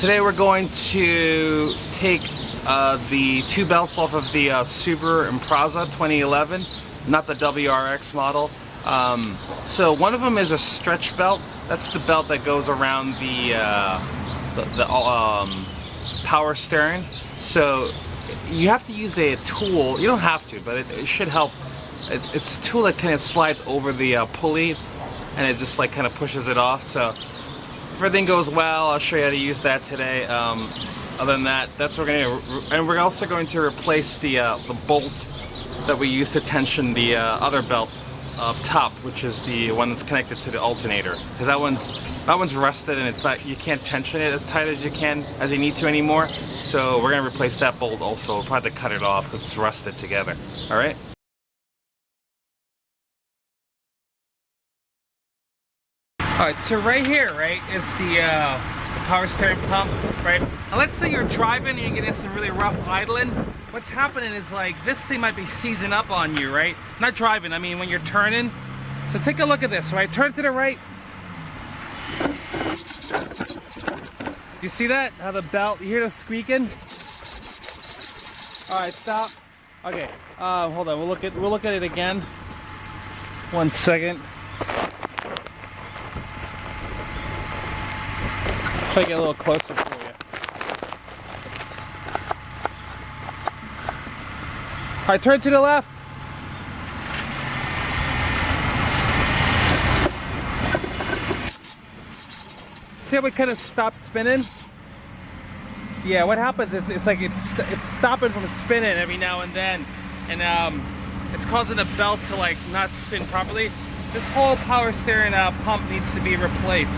Today we're going to take the two belts off of the Subaru Impreza 2011, not the WRX model. So one of them is a stretch belt. That's the belt that goes around the power steering. So you have to use a tool. You don't have to, but it should help. It's a tool that kind of slides over the pulley, and it just like kind of pushes it off. So if everything goes well, I'll show you how to use that today. Other than that, that's what we're going to, and we're also going to replace the bolt that we used to tension the other belt up top, which is the one that's connected to the alternator, because that one's rusted and it's not, you can't tension it as tight as you need to anymore. So we're going to replace that bolt also. We'll probably have to cut it off because it's rusted together. All right. Alright, so right here, right, is the power steering pump, right? Now let's say you're driving and you get into some really rough idling. What's happening is like this thing might be seizing up on you, right? Not driving, I mean when you're turning. So take a look at this, right? Turn to the right. Do you see that? How the belt, you hear the squeaking? Alright, stop. Okay, hold on, we'll look at it again. 1 second. Try to get a little closer for you. Alright, turn to the left. See how it kind of stops spinning? Yeah, what happens is it's like it's stopping from spinning every now and then, and it's causing the belt to like not spin properly. This whole power steering pump needs to be replaced.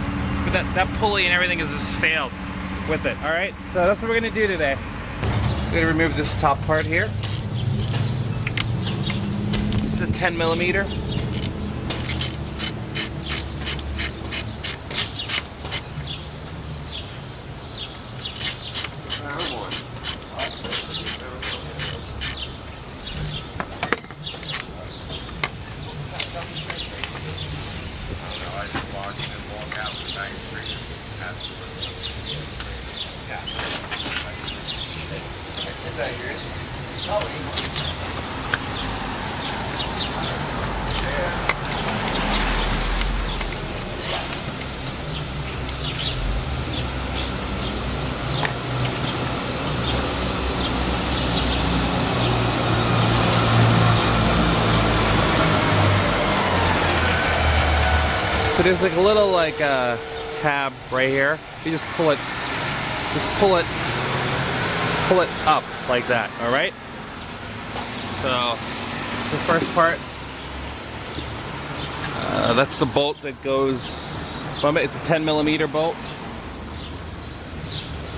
But that pulley and everything has just failed with it. All right, so that's what we're gonna do today. We're gonna remove this top part here. This is a 10 millimeter. Is that yours? So there's like a little like tab right here. You just pull it up like that. All right. So it's the first part. That's the bolt that goes. It's a 10 millimeter bolt.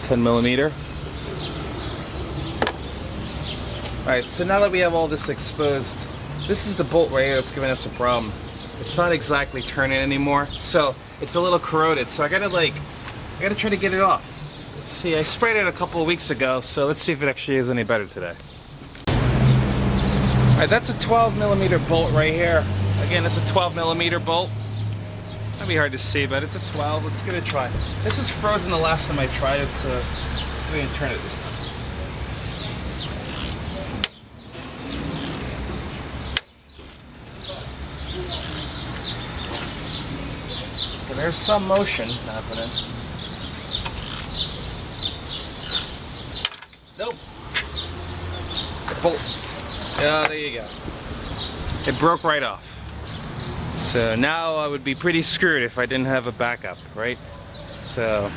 10 millimeter. All right. So now that we have all this exposed, this is the bolt right here that's giving us a problem. It's not exactly turning anymore, so it's a little corroded. So I gotta try to get it off. Let's see, I sprayed it a couple of weeks ago, so let's see if it actually is any better today. Alright, that's a 12 millimeter bolt right here. Again, it's a 12 millimeter bolt. That'd be hard to see, but it's a 12. Let's give it a try. This was frozen the last time I tried it, so let's see if we can turn it this time. There's some motion happening. Nope. The bolt. Yeah, there you go. It broke right off. So now I would be pretty screwed if I didn't have a backup, right? So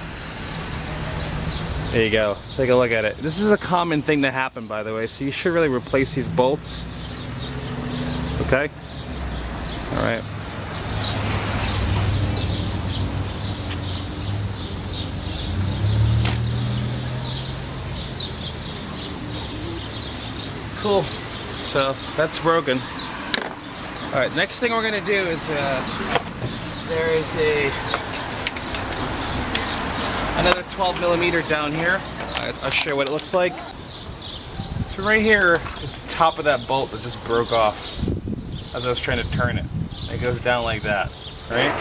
there you go. Take a look at it. This is a common thing to happen, by the way. So you should really replace these bolts. Okay? All right. Cool. So that's broken. All right. Next thing we're gonna do is there is another 12 millimeter down here. I'll show you what it looks like. So right here is the top of that bolt that just broke off as I was trying to turn it. It goes down like that, right?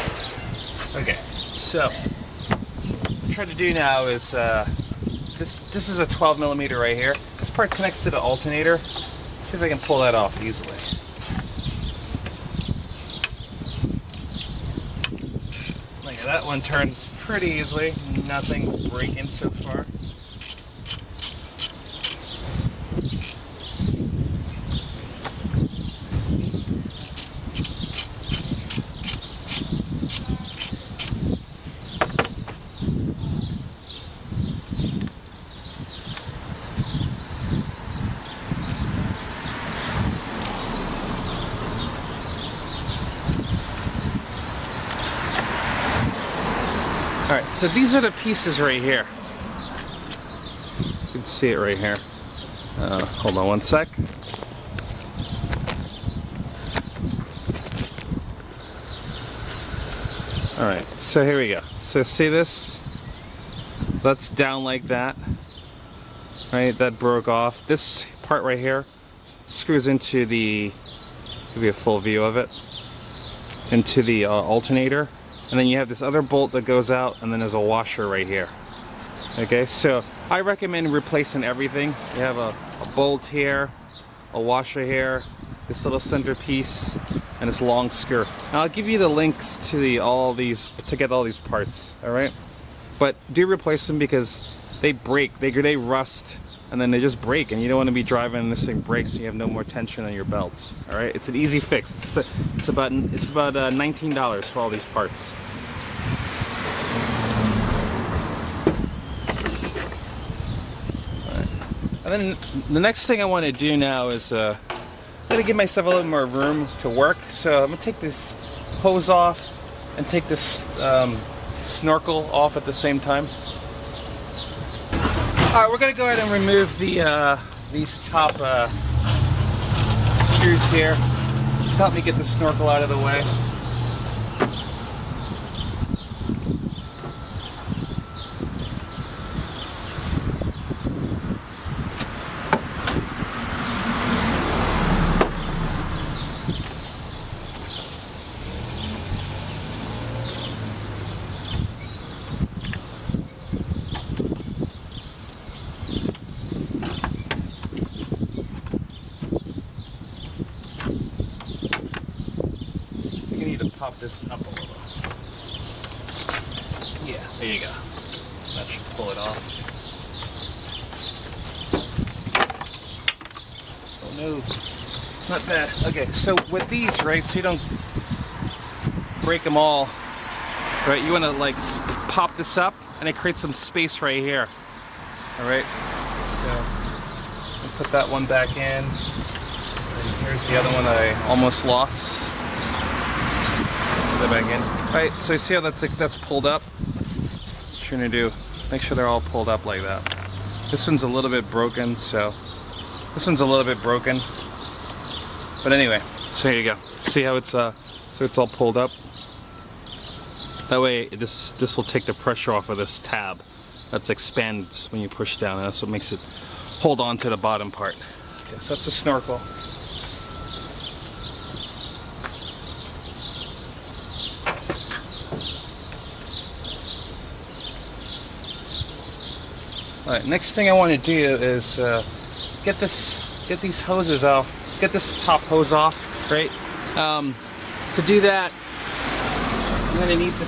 Okay. So I'm trying to do now is this is a 12 millimeter right here. This part connects to the alternator. Let's see if I can pull that off easily. Look at that one, turns pretty easily. Nothing's breaking so far. Alright, so these are the pieces right here. You can see it right here. Hold on one sec. Alright, so here we go. So see this? That's down like that. Right, that broke off. This part right here screws into the, give you a full view of it, into the alternator. And then you have this other bolt that goes out, and then there's a washer right here. Okay, so I recommend replacing everything. You have a bolt here, a washer here, this little centerpiece, and this long screw. Now I'll give you the links to get all these parts, all right? But do replace them because they break, they rust, and then they just break, and you don't want to be driving and this thing breaks and you have no more tension on your belts. All right, it's an easy fix. It's about $19 for all these parts. All right. And then the next thing I want to do now is I'm gonna give myself a little more room to work. So I'm gonna take this hose off and take this snorkel off at the same time. All right, we're gonna go ahead and remove these top screws here. Just help me get the snorkel out of the way. Pop this up a little. Yeah, there you go. That should pull it off. Oh no, not bad. Okay, so with these, right, so you don't break them all, right, you want to like pop this up and it creates some space right here. All right, so I'll put that one back in. And here's the other one that I almost lost. Back in. Alright, so you see how that's pulled up? Just trying to do, make sure they're all pulled up like that. This one's a little bit broken, so this one's a little bit broken. But anyway, so here you go. See how it's so it's all pulled up? That way this will take the pressure off of this tab. That's expands when you push down, and that's what makes it hold on to the bottom part. Okay, so that's a snorkel. Alright, next thing I want to do is get these hoses off, get this top hose off, right? To do that, I'm going to need to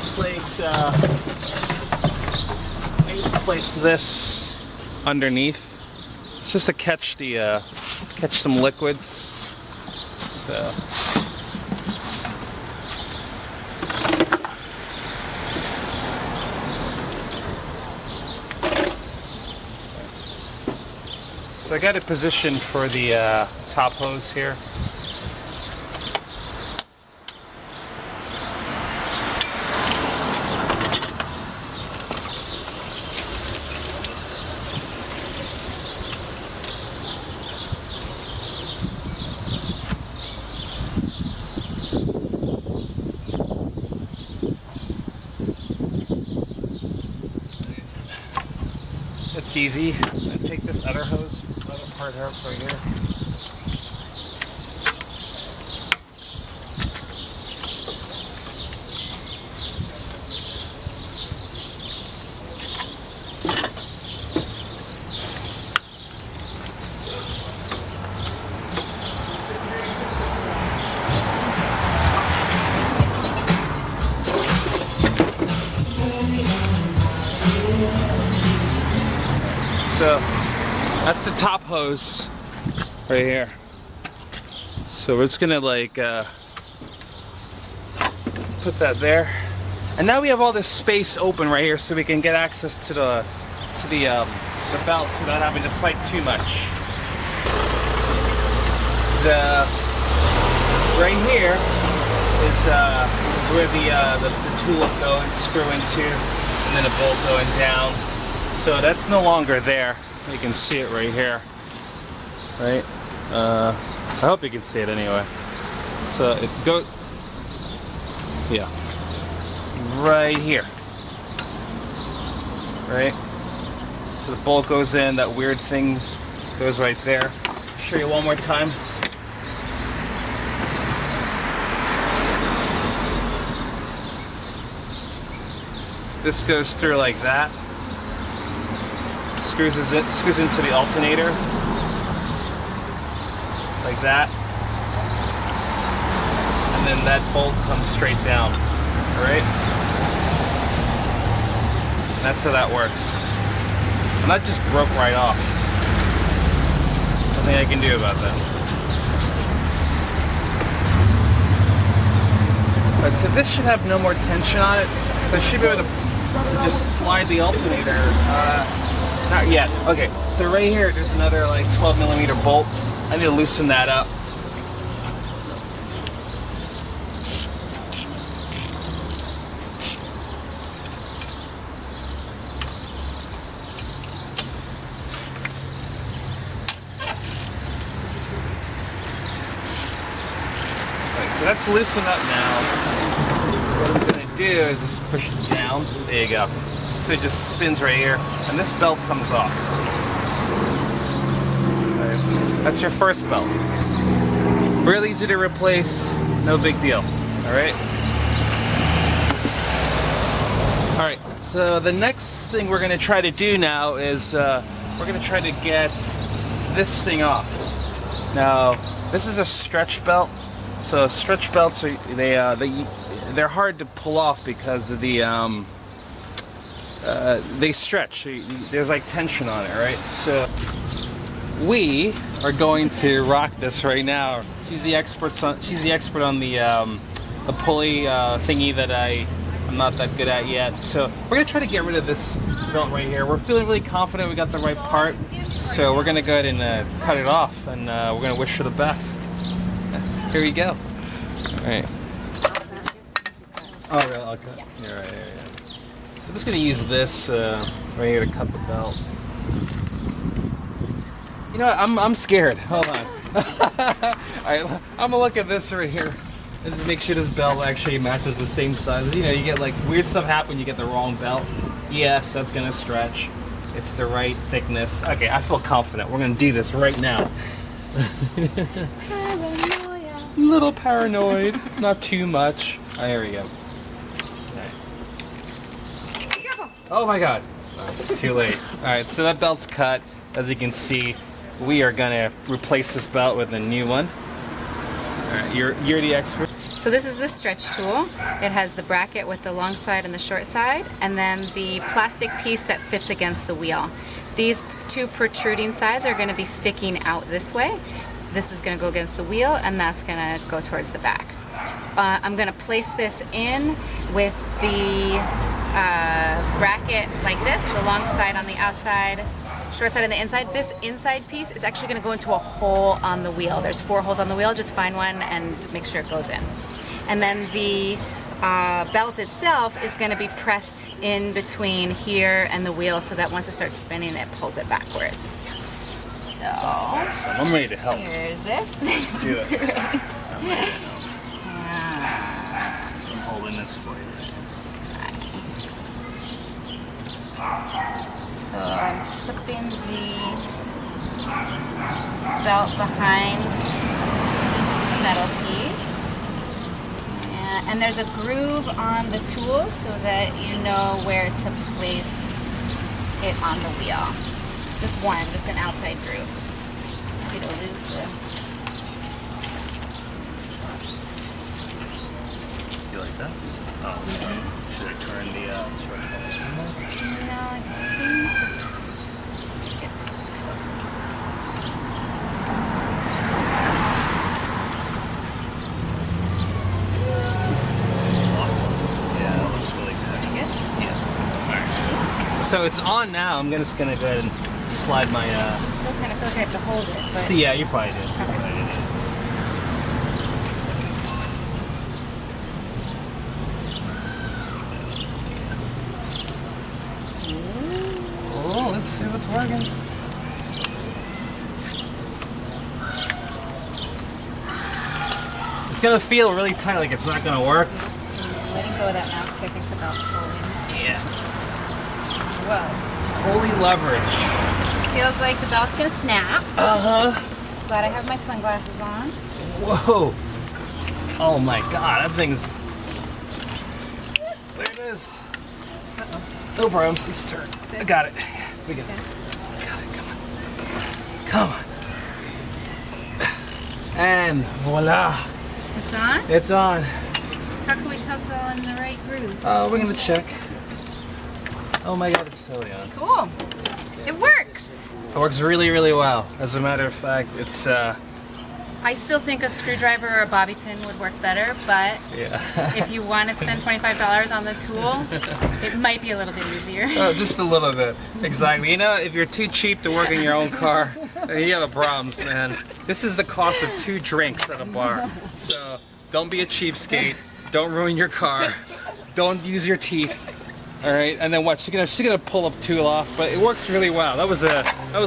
place this underneath. It's just to catch some liquids. So. So I got it positioned for the top hose here. It's easy. I'm going to take this other hose, other part out right here. So that's the top hose right here. So we're just gonna like put that there, and now we have all this space open right here, so we can get access to the belts without having to fight too much. Right here is where the tool will go and screw into, and then a bolt going down. So that's no longer there. You can see it right here, right? I hope you can see it anyway. So it goes, yeah, right here, right? So the bolt goes in, that weird thing goes right there. I'll show you one more time. This goes through like that. Screws into the alternator like that, and then that bolt comes straight down. All right, and that's how that works. And that just broke right off. Nothing I can do about that. But so this should have no more tension on it, so I should be able to just slide the alternator. Not yet. Okay, so right here there's another like 12mm bolt. I need to loosen that up. Okay, so that's loosened up now. What I'm gonna do is just push it down. There you go. So it just spins right here, and this belt comes off. Okay. That's your first belt. Real easy to replace, no big deal. All right. All right. So the next thing we're gonna try to do now is we're gonna try to get this thing off. Now, this is a stretch belt. So stretch belts are they're hard to pull off because of the they stretch. There's like tension on it, right? So we are going to rock this right now. She's the expert on the pulley thingy that I'm not that good at yet. So we're gonna try to get rid of this belt right here. We're feeling really confident we got the right part. So we're gonna go ahead and cut it off, and we're gonna wish her the best. Here we go. All right. Oh, really? Okay. Yeah, right. So I'm just gonna use this right here to cut the belt. You know what? I'm scared. Hold on. Alright, I'm gonna look at this right here and just make sure this belt actually matches the same size. You know, you get like weird stuff happen, you get the wrong belt. Yes, that's gonna stretch. It's the right thickness. Okay, I feel confident. We're gonna do this right now. Paranoia. Little paranoid, not too much. Alright, here we go. Oh my god. Oh, it's too late. Alright, so that belt's cut. As you can see, we are gonna replace this belt with a new one. Alright, you're the expert. So this is the stretch tool. It has the bracket with the long side and the short side, and then the plastic piece that fits against the wheel. These two protruding sides are gonna be sticking out this way. This is gonna go against the wheel, and that's gonna go towards the back. I'm gonna place this in with the bracket like this, the long side on the outside, short side on the inside. This inside piece is actually going to go into a hole on the wheel. There's 4 holes on the wheel. Just find one and make sure it goes in. And then the belt itself is going to be pressed in between here and the wheel, so that once it starts spinning, it pulls it backwards. So That's awesome. I'm ready to help. here's this. Let's do it. Great. So I'm holding this for you. So I'm slipping the belt behind the metal piece. And there's a groove on the tool so that you know where to place it on the wheel. Just an outside groove. So it'll lose the... You like that? Oh, sorry. Should I turn the short No, I think it's So it's on now. I'm just gonna go ahead and slide my. Still kind of feel like I have to hold it. But... Yeah, you probably did. Oh, let's see what's working. It's gonna feel really tight, like it's not gonna work. So I'm letting go of that now because I think the belt's holding. Yeah. Whoa. Holy leverage. Feels like the belt's gonna snap. Glad I have my sunglasses on. Whoa. Oh my god, that thing's... There it is. No problems, it's turned. I got it. We got it. Got it, come on. Come on. And voila. It's on? It's on. How can we tell it's all in the right groove? We're gonna check. Oh my god, it's totally on. Cool. It works. It works really, really well. As a matter of fact, it's I still think a screwdriver or a bobby pin would work better, but yeah. if you want to spend $25 on the tool, it might be a little bit easier. Oh, just a little bit. Exactly. You know, if you're too cheap to work in your own car, you have problems, man. This is the cost of 2 drinks at a bar. So don't be a cheapskate. Don't ruin your car. Don't use your teeth. All right, and then what? She's gonna pull up tool off, but it works really well. That was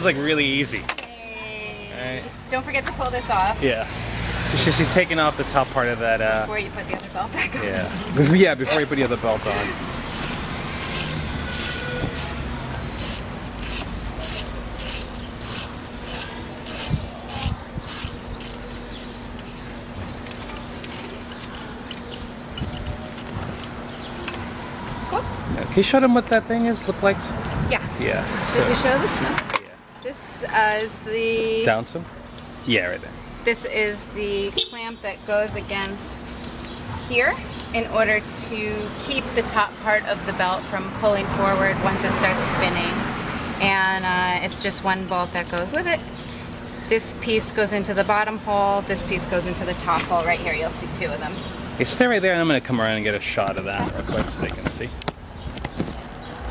like really easy. All right. Don't forget to pull this off. Yeah. So she's taking off the top part of that. Before you put the other belt back on. Yeah. Yeah, before you put the other belt on. Cool. Can you show them what that thing is? Look like? Yeah. Yeah. Did we show this? No. Yeah. This is the... Down some? Yeah, right there. This is the clamp that goes against here in order to keep the top part of the belt from pulling forward once it starts spinning. And it's just one bolt that goes with it. This piece goes into the bottom hole, this piece goes into the top hole right here. You'll see 2 of them. Hey, stay right there and I'm gonna come around and get a shot of that real quick so they can see.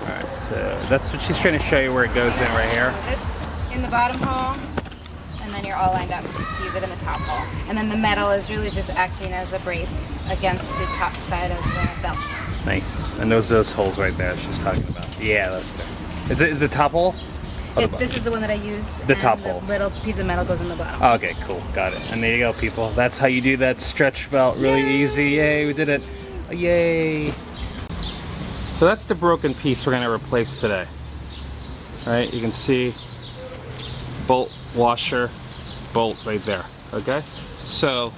Alright, so that's what she's trying to show you where it goes in right here. This in the bottom hole, and then you're all lined up to use it in the top hole. And then the metal is really just acting as a brace against the top side of the belt. Nice. And those holes right there she's talking about. Yeah, those there. Is the top hole? This is the one that I use. The top and hole. The little piece of metal goes in the bottom. Okay, cool. Got it. And there you go, people. That's how you do that stretch belt really easy. Yay, we did it. Yay. So that's the broken piece we're going to replace today. All right, you can see bolt, washer, bolt right there. Okay? So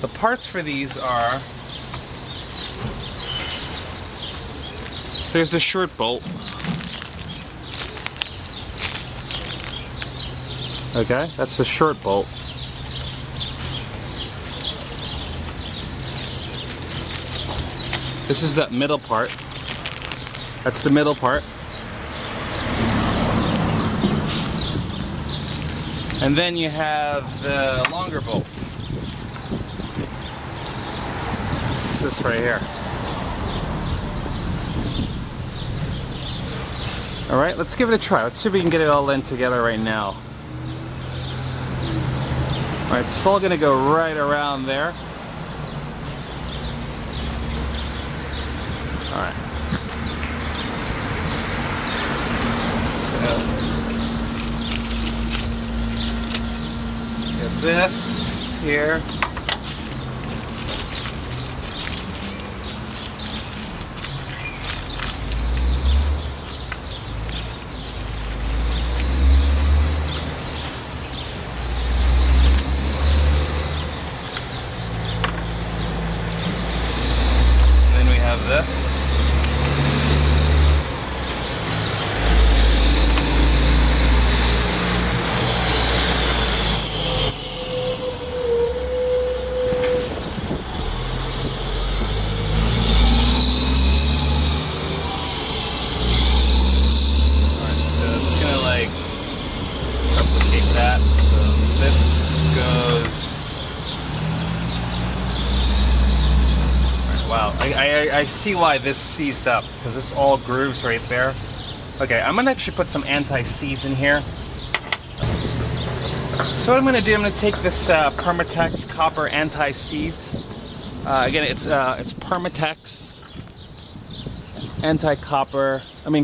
the parts for these are, there's a short bolt. Okay, that's the short bolt. This is that middle part. That's the middle part. And then you have the longer bolt. It's this right here. All right, let's give it a try. Let's see if we can get it all in together right now. All right, it's all gonna go right around there. All right. So, get this here. This. Alright, so I'm just gonna like replicate that. So this goes. Wow, I see why this seized up, because this all grooves right there. Okay, I'm gonna actually put some anti-seize in here. So what I'm gonna do, I'm gonna take this Permatex copper anti-seize. Again, it's Permatex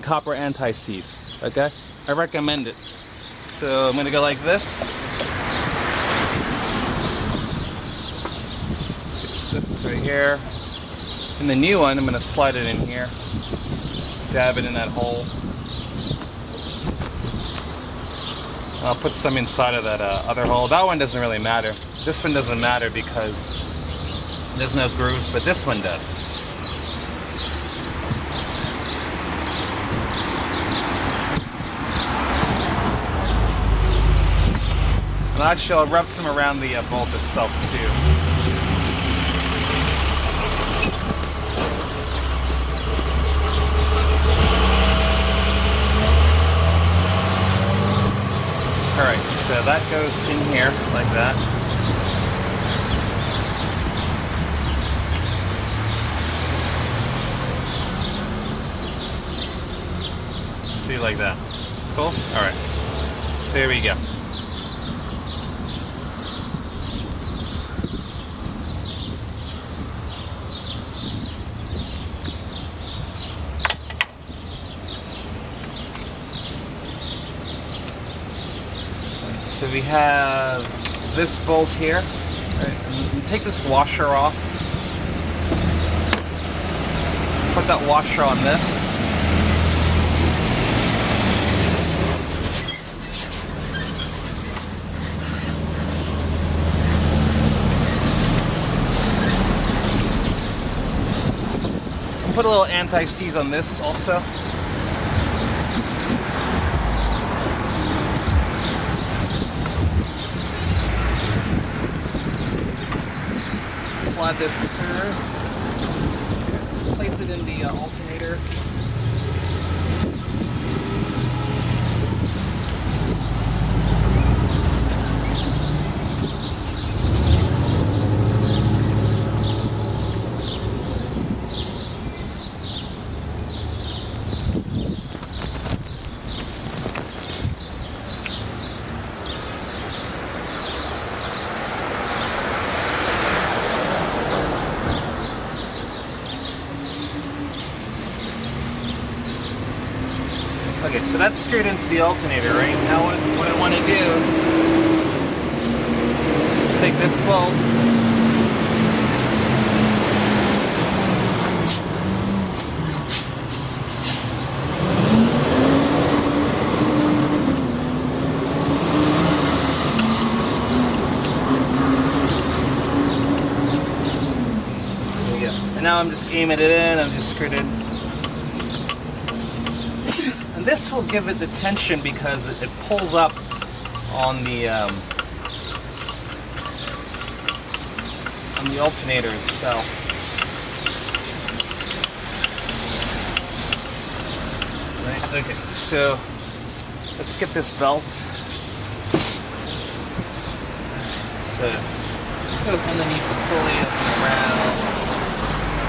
copper anti-seize. Okay, I recommend it. So I'm gonna go like this. Fix this right here. And the new one, I'm gonna slide it in here. Just dab it in that hole. I'll put some inside of that other hole. That one doesn't really matter. This one doesn't matter because there's no grooves, but this one does. And actually, I'll rub some around the bolt itself too. Alright, so that goes in here like that. See, like that. Cool? Alright. So here we go. So we have this bolt here. Right, and you take this washer off. Put that washer on this. Put a little anti-seize on this also. Slide this through. Place it in the alternator. Okay, so that's screwed into the alternator, right? Now what I want to do is take this bolt, there we go. And now I'm just aiming it in, I'm just screwed in. This will give it the tension because it pulls up on the alternator itself. Right? Okay, so let's get this belt. So this goes underneath the pulley and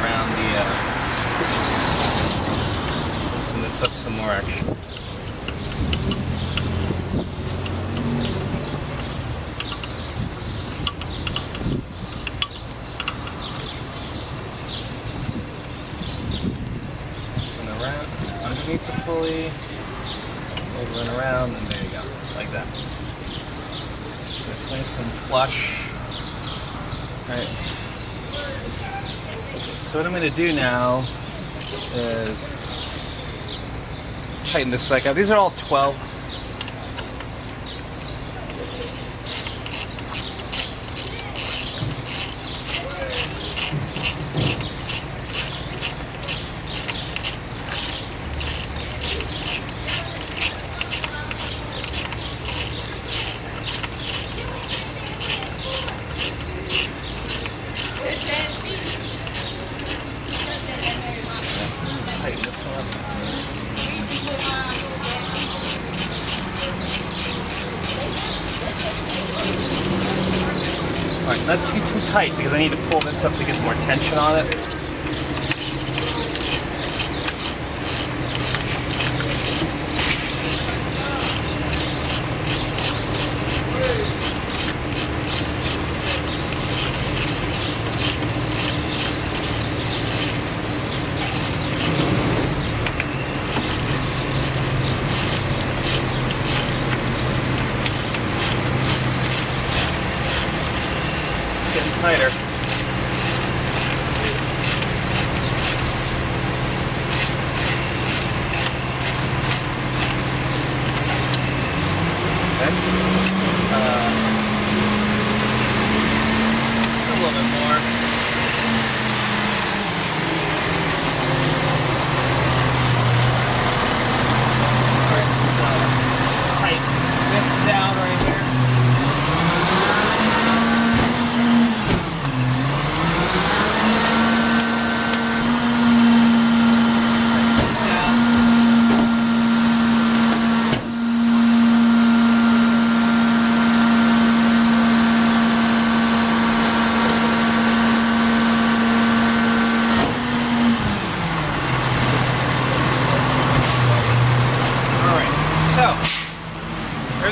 around the. Loosen this up some more actually. And around, underneath the pulley, over and around, and there you go, like that. So it's nice and flush. Alright. Okay, so what I'm going to do now is tighten this back up. These are all 12. Tighten this one up. Alright, not too tight because I need to pull this up to get more tension on it.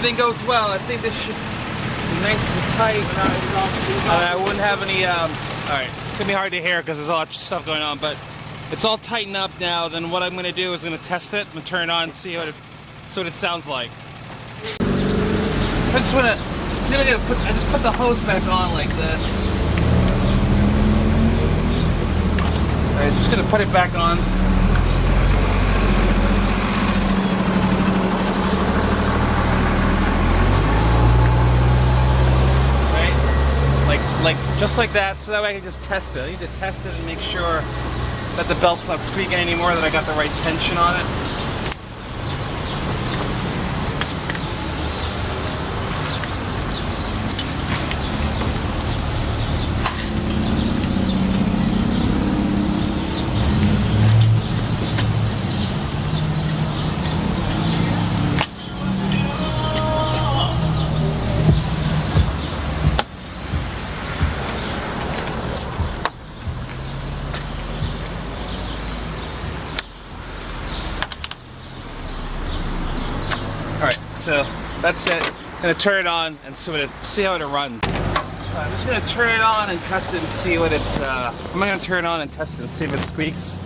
everything goes well, I think this should be nice and tight. I wouldn't have any, alright, it's gonna be hard to hear because there's a lot of stuff going on, but it's all tightened up now. Then what I'm gonna do is gonna test it and turn it on and see what it sounds like. So I just wanna, I just put the hose back on like this. Alright, just gonna put it back on. Like just like that, so that way I can just test it. I need to test it and make sure that the belt's not squeaking anymore, that I got the right tension on it. Alright, so that's it. I'm gonna turn it on and see how it runs. I'm just gonna turn it on and test it and see what it's, I'm gonna turn it on and test it and see if it squeaks.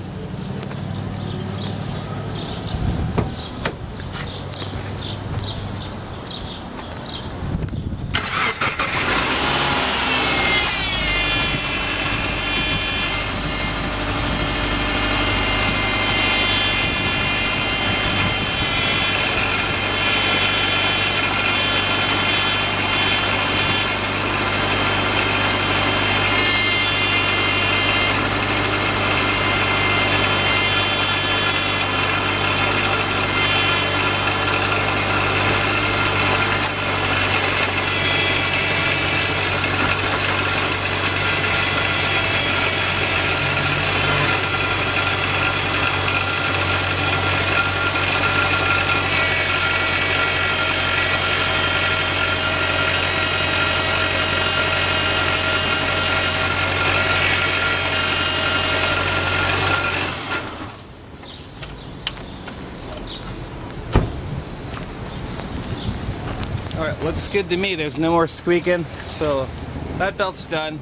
Alright, looks good to me. There's no more squeaking, so that belt's done.